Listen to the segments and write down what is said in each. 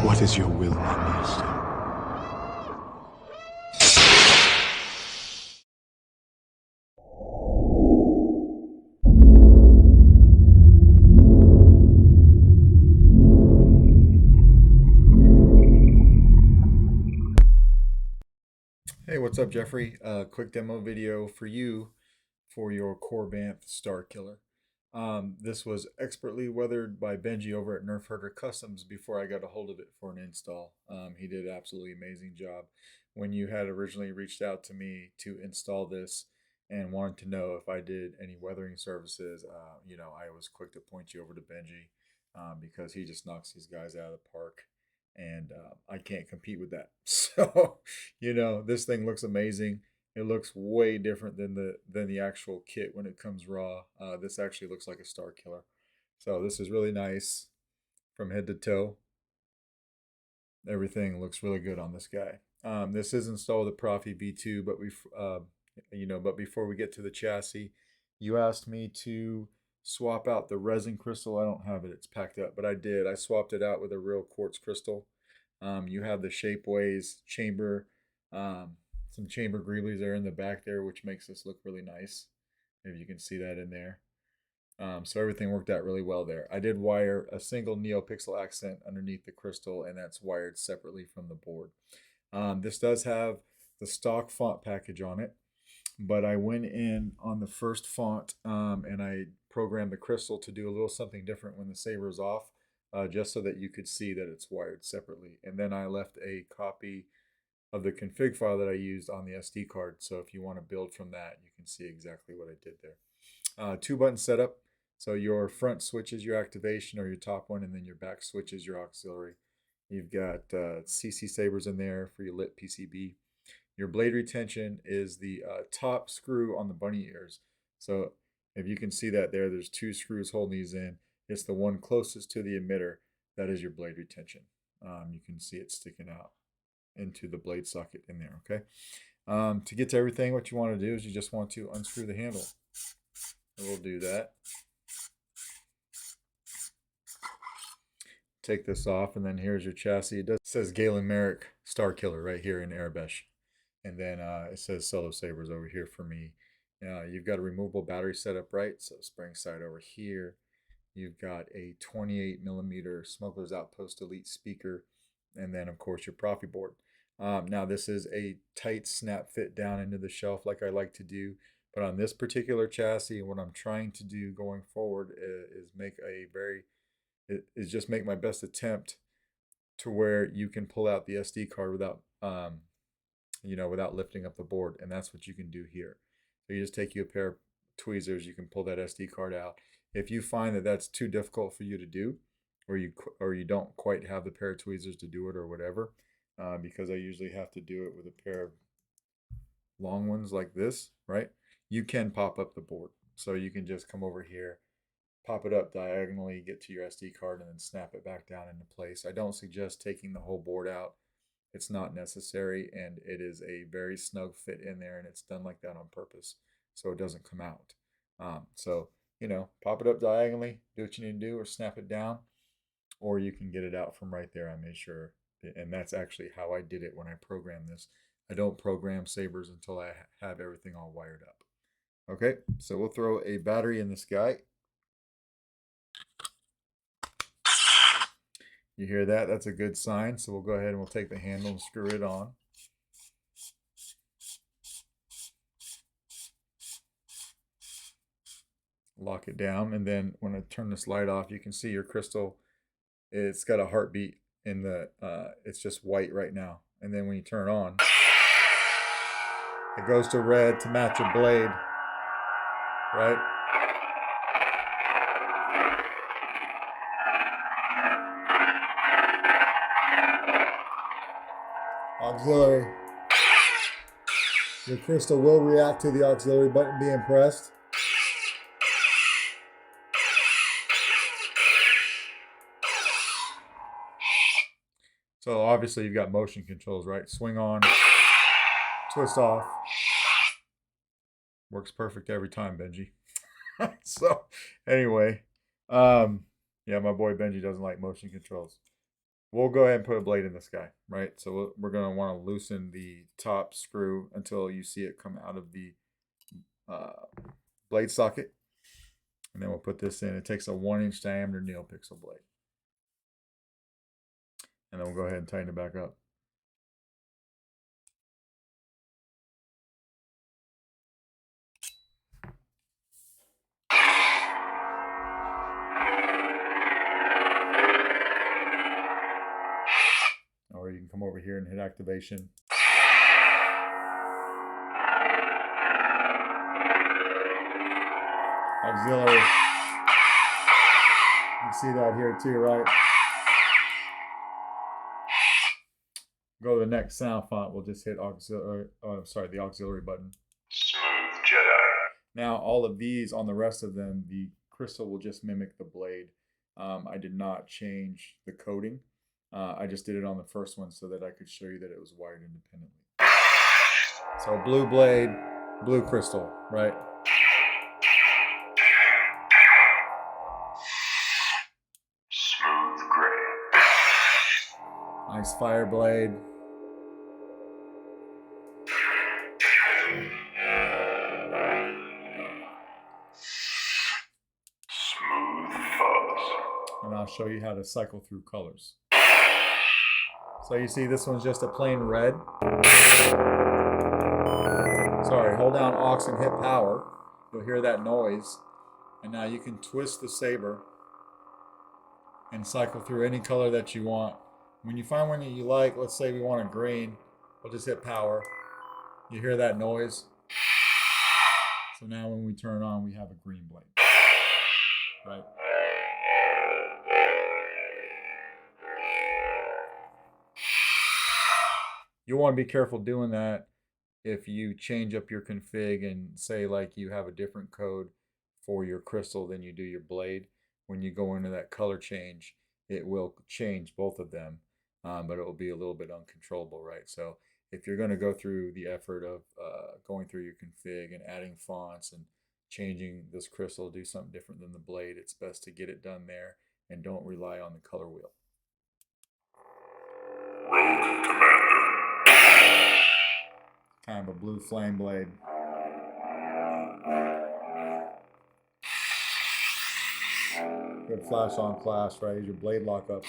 What is your will, my master? Hey, what's up, Jeffrey? Quick demo video for you for your Korbanth Starkiller. This was expertly weathered by Benji over at Nerfherder Customs before I got a hold of it for an install. He did an absolutely amazing job. When you had originally reached out to me to install this and wanted to know if I did any weathering services, I was quick to point you over to Benji because he just knocks these guys out of the park, and I can't compete with that. So, this thing looks amazing. It looks way different than the actual kit when it comes raw. This actually looks like a Starkiller. So this is really nice from head to toe. Everything looks really good on this guy. This is installed with the Proffie V2, but before we get to the chassis, you asked me to swap out the resin crystal. I don't have it; it's packed up, but I did. I swapped it out with a real quartz crystal. You have the Shapeways chamber, some chamber greeblies there in the back there, which makes this look really nice. If you can see that in there. So everything worked out really well there. I did wire a single Neopixel Accent underneath the crystal, and that's wired separately from the board. This does have the stock font package on it, but I went in on the first font and I programmed the crystal to do a little something different when the saber is off, just so that you could see that it's wired separately. And then I left a copy of the config file that I used on the SD card. So if you want to build from that, you can see exactly what I did there. 2-button setup. So your front switch is your activation or your top one, and then your back switch is your auxiliary. You've got CC sabers in there for your lit PCB. Your blade retention is the top screw on the bunny ears. So if you can see that there's 2 screws holding these in. It's the one closest to the emitter. That is your blade retention. You can see it sticking out into the blade socket in there, okay? To get to everything, what you want to do is you just want to unscrew the handle. And we'll do that. Take this off, and then here's your chassis. It says Galen Merrick Starkiller right here in Arabesh. And then it says Solo Sabers over here for me. You've got a removable battery setup, right? So spring side over here. You've got a 28 millimeter Smuggler's Outpost Elite speaker. And then, of course, your Proffie board. Now, this is a tight snap fit down into the shelf like I like to do. But on this particular chassis, what I'm trying to do going forward is just make my best attempt to where you can pull out the SD card without lifting up the board. And that's what you can do here. So you just take you a pair of tweezers, you can pull that SD card out. If you find that that's too difficult for you to do, or you don't quite have the pair of tweezers to do it or whatever, because I usually have to do it with a pair of long ones like this, right? You can pop up the board. So you can just come over here, pop it up diagonally, get to your SD card, and then snap it back down into place. I don't suggest taking the whole board out. It's not necessary, and it is a very snug fit in there, and it's done like that on purpose so it doesn't come out. Pop it up diagonally, do what you need to do, or snap it down, or you can get it out from right there. I made sure, and that's actually how I did it when I programmed this. I don't program sabers until I have everything all wired up. Okay, so we'll throw a battery in this guy. You hear that? That's a good sign. So we'll go ahead and we'll take the handle and screw it on. Lock it down, and then when I turn this light off, you can see your crystal. It's got a heartbeat in the. It's just white right now, and then when you turn it on, it goes to red to match your blade, right? Auxiliary. Your crystal will react to the auxiliary button being pressed. So obviously you've got motion controls, right? Swing on, twist off. Works perfect every time, Benji. So anyway, yeah, my boy Benji doesn't like motion controls. we'll go ahead and put a blade in this guy, right? So we're going to want to loosen the top screw until you see it come out of the blade socket. And then we'll put this in. It takes a 1-inch diameter Neopixel blade. And then we'll go ahead and tighten it back up. Or you can come over here and hit activation. Auxiliary. You see that here too, right? Go to the next sound font. We'll just hit auxiliary. Oh, sorry, the auxiliary button. Smooth Jedi. Now, all of these, on the rest of them, the crystal will just mimic the blade. I did not change the coating. I just did it on the first one so that I could show you that it was wired independently. So blue blade, blue crystal, right? Smooth gray. Nice fire blade. Smooth fuzz. And I'll show you how to cycle through colors. So you see this one's just a plain red. Sorry, hold down aux and hit power. You'll hear that noise. And now you can twist the saber and cycle through any color that you want. When you find one that you like, let's say we want a green, we'll just hit power. You hear that noise? So now when we turn it on, we have a green blade, right? You want to be careful doing that if you change up your config and say like you have a different code for your crystal than you do your blade. When you go into that color change, it will change both of them, but it will be a little bit uncontrollable, right? So if you're going to go through the effort of going through your config and adding fonts and changing this crystal to do something different than the blade, it's best to get it done there and don't rely on the color wheel. Rogue Commander. Kind of a blue flame blade. Good flash on flash, right? Your blade lock up.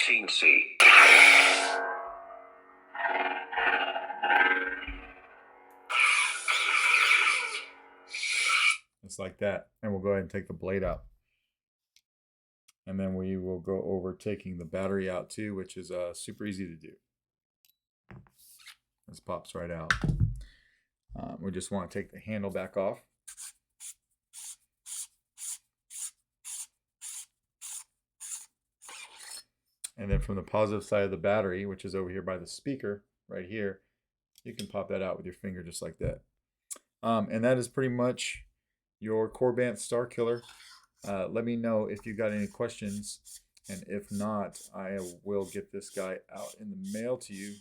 Teensy. Just like that. And we'll go ahead and take the blade out. And then we will go over taking the battery out too, which is super easy to do. This pops right out. We just want to take the handle back off. And then from the positive side of the battery, which is over here by the speaker, right here, you can pop that out with your finger just like that. And that is pretty much your Korbanth Starkiller. Let me know if you got any questions, and if not, I will get this guy out in the mail to you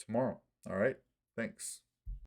tomorrow. All right, thanks.